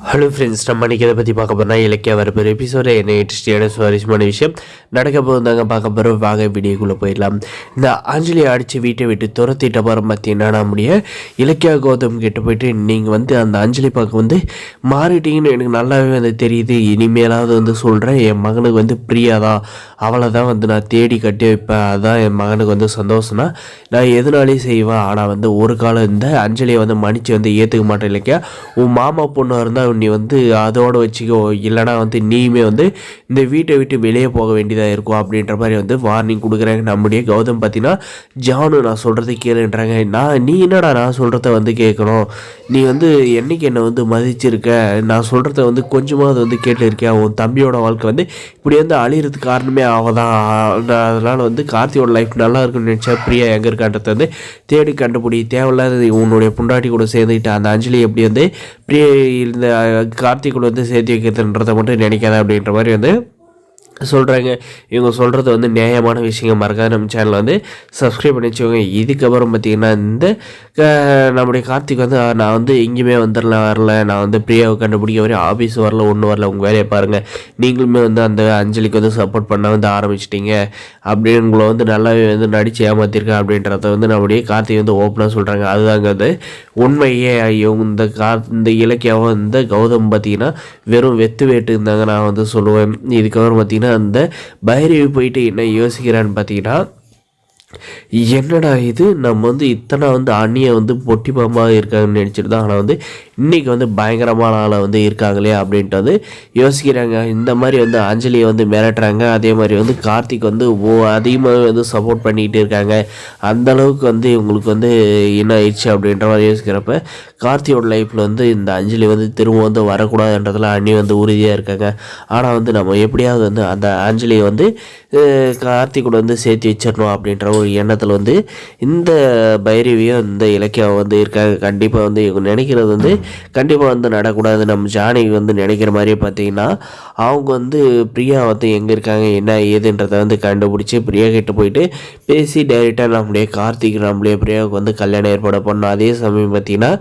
Hello friends, நம்ம இன்றைக்கி இதை பற்றி பார்க்க போகிறோம்னா இலக்கிய வரப்போகிற எபிசோட என்ன இன்ட்ரெஸ்டியான சுவாரஸ்யமான விஷயம் நடக்க போகிறதாங்க பார்க்க போகிறோம். வாங்க வீடியோக்குள்ளே போயிடலாம். இந்த அஞ்சலியை அடித்து வீட்டை விட்டு துரத்திட்ட போகிறோம் பார்த்தீங்கன்னா நம்முடைய இலக்கியா கௌதம் கிட்ட போயிட்டு நீங்கள் அந்த அஞ்சலி பார்க்க மாறிட்டீங்கன்னு எனக்கு நல்லாவே தெரியுது. இனிமேலாவது சொல்கிறேன், என் மகனுக்கு பிரியா தான், அவளை தான் நான் தேடி கட்டி வைப்பேன். அதான் என் மகனுக்கு சந்தோஷம்னா நான் எதுனாலையும் செய்வேன். ஆனால் ஒரு காலம் இந்த அஞ்சலியை மன்னிச்சு ஏற்றுக்க மாட்டேன். இலக்கியா, உன் மாமா பொண்ணு இருந்தால் நீ அதோடு வச்சுக்கோ, இல்லைனா நீயுமே இந்த வீட்டை விட்டு வெளியே போக வேண்டியதாக இருக்கும் அப்படின்ற மாதிரி வார்னிங் கொடுக்குறாங்க. நம்முடைய கௌதம் பார்த்தீங்கன்னா, ஜானு நான் சொல்கிறத கேளுன்றாங்க. நீ என்னடா நான் சொல்கிறத கேட்கணும், நீ என்னைக்கு என்னை மதிச்சிருக்க, நான் சொல்கிறத கொஞ்சமாவது கேட்டு இருக்கேன். உன் தம்பியோட வாழ்க்கை இப்படி அழிகிறதுக்கு காரணமே அவதான். அதனால் கார்த்தியோட லைஃப் நல்லா இருக்குன்னு நினச்சா பிரியா எங்கே இருக்கான்றத தேடி கண்டுபிடி. தேவையில்லாத உன்னுடைய பொண்டாட்டி கூட சேர்ந்துக்கிட்டு அந்த அஞ்சலி எப்படி பிரியா இந்த கார்த்திக்குள்ள சேர்த்து வைக்கிறதுன்றதை மட்டும் நினைக்காத அப்படின்ற மாதிரி சொல்கிறாங்க. இவங்க சொல்கிறது நியாயமான விஷயங்கள். மறக்காத நம்ம சேனலை சப்ஸ்கிரைப் பண்ணி வச்சுக்கோங்க. இதுக்கப்புறம் பார்த்திங்கன்னா இந்த நம்முடைய கார்த்திக் நான் எங்கேயுமே வரல, நான் பிரியாவை கண்டுபிடிக்க வரையும் ஆஃபீஸ் வரல, ஒன்றும் வரல, உங்கள் வேலையை பாருங்கள், நீங்களுமே அந்த அஞ்சலிக்கு சப்போர்ட் பண்ண ஆரம்பிச்சிட்டிங்க அப்படின்னு உங்களை நல்லாவே நடித்து ஏமாற்றிருக்கேன் அப்படின்றத நம்முடைய கார்த்திக் ஓப்பனாக சொல்கிறாங்க. அதுதாங்க உண்மையே. இவங்க இந்த இலக்கியாவும் கௌதம் பார்த்திங்கன்னா வெறும் வெத்து வேட்டு இருந்தாங்க நான் சொல்லுவேன். இதுக்கப்புறம் பார்த்திங்கன்னா அந்த பைரவி போயிட்டு என்ன யோசிக்கிறான்னு பார்த்தீங்கன்னா, என்னடா இது, நம்ம இத்தனை அண்ணியை பொட்டி பாம்பாக இருக்காங்கன்னு நினச்சிட்டு தான், ஆனால் இன்றைக்கி பயங்கரமான ஆளை இருக்காங்களே அப்படின்ட்டு யோசிக்கிறாங்க. இந்த மாதிரி அஞ்சலியை மிரட்டுறாங்க. அதே மாதிரி கார்த்திக் அதிகமாக சப்போர்ட் பண்ணிக்கிட்டு இருக்காங்க. அந்தளவுக்கு இவங்களுக்கு என்ன ஆயிடுச்சு அப்படின்ற மாதிரி யோசிக்கிறப்ப கார்த்தியோட லைஃப்பில் இந்த அஞ்சலி திரும்ப வரக்கூடாதுன்றதுல அண்ணி உறுதியாக இருக்காங்க. ஆனால் நம்ம எப்படியாவது அந்த அஞ்சலியை கார்த்திகோட சேர்த்து வச்சிடணும் அப்படின்ற ஒரு எண்ணத்தில் இந்த பைரவியும் இந்த இலக்கியம் இருக்காங்க. கண்டிப்பாக இவங்க நினைக்கிறது கண்டிப்பாக நடக்கூடாது. நம்ம ஜானி நினைக்கிற மாதிரியே பார்த்தீங்கன்னா அவங்க பிரியா எங்கே இருக்காங்க என்ன ஏதுன்றதை கண்டுபிடிச்சி பிரியா கிட்ட போயிட்டு பேசி டைரெக்டாக நம்முடைய கார்த்திக் நம்முடைய பிரியாவுக்கு கல்யாணம் ஏற்பாடு பண்ணணும். அதே சமயம் பார்த்தீங்கன்னா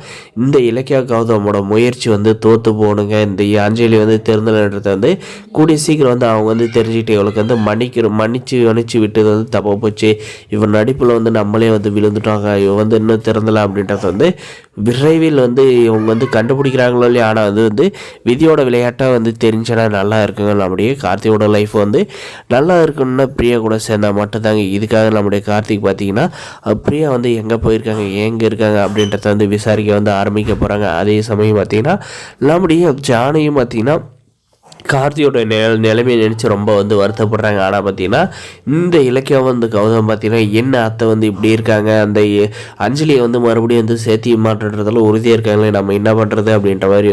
இந்த இலக்கியா கௌதமோட முயற்சி தோற்று போகணுங்க. இந்த அஞ்சலி தெரிந்ததுன்றதை கூடிய சீக்கிரம் அவங்க தெரிஞ்சுக்கிட்டு இவளுக்கு மன்னிச்சு விட்டது தப்பாக போச்சு. இவன் நடிப்பில் நம்மளே விழுந்துட்டாங்க, இவன் இன்னும் திறந்தலை அப்படின்றத விரைவில் இவங்க கண்டுபிடிக்கிறாங்களோ இல்லையா. ஆனால் அது விதியோட விளையாட்டாக தெரிஞ்சனா நல்லா இருக்குங்க. நம்முடைய கார்த்தியோட லைஃப் நல்லா இருக்குன்னா பிரியா கூட சேர்ந்தால் மட்டும்தாங்க. இதுக்காக நம்முடைய கார்த்திக் பார்த்தீங்கன்னா பிரியா எங்கே போயிருக்காங்க, எங்கே இருக்காங்க அப்படின்றத விசாரிக்க ஆரம்பிக்க போகிறாங்க. அதே சமயம் பார்த்தீங்கன்னா நம்முடைய ஜானையும் பார்த்தீங்கன்னா கார்த்தியோட நிலைமையை நினச்சி ரொம்ப வருத்தப்படுறாங்க. ஆனால் பார்த்தீங்கன்னா இந்த இலக்கியம் கௌதம் பார்த்தீங்கன்னா என்ன அத்தை இப்படி இருக்காங்க, அந்த அஞ்சலியை மறுபடியும் சேர்த்தி மாற்றன்றதால உறுதியாக இருக்காங்களே, நம்ம என்ன பண்ணுறது அப்படின்ற மாதிரி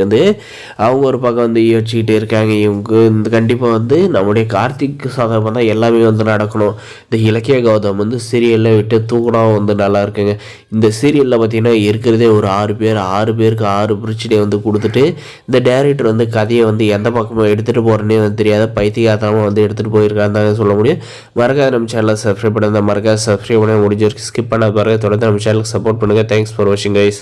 அவங்க ஒரு பக்கம் யோசிச்சுக்கிட்டே இருக்காங்க. இவங்க கண்டிப்பாக நம்முடைய கார்த்திக் சாதகம் தான் எல்லாமே நடக்கணும். இந்த இலக்கிய கௌதம் சீரியலில் விட்டு தூக்கணும் நல்லா இருக்குங்க. இந்த சீரியலில் பார்த்தீங்கன்னா இருக்கிறதே ஒரு 6 பேருக்கு 6 பிரச்சனையை கொடுத்துட்டு இந்த டைரக்டர் கதையை எந்த பக்கமும் எடுத்துகிட்டு போகிறேன்னே தெரியாத பைத்தியாத்தாமல் எடுத்துகிட்டு போயிருக்கான்னு தான் சொல்ல முடியும். மறக்காத நம்ம சேனலை சப்ஸ்கிரைப் பண்ணுங்கள். மறக்காத சப்ஸ்கிரைப் பண்ண முடிஞ்ச வரைக்கும் ஸ்கிப் பண்ண பாருங்கள். தொடர்ந்து நம்ம சேனலுக்கு சப்போர்ட் பண்ணுங்கள். தேங்க்ஸ் ஃபார் வாட்சிங் கைஸ்.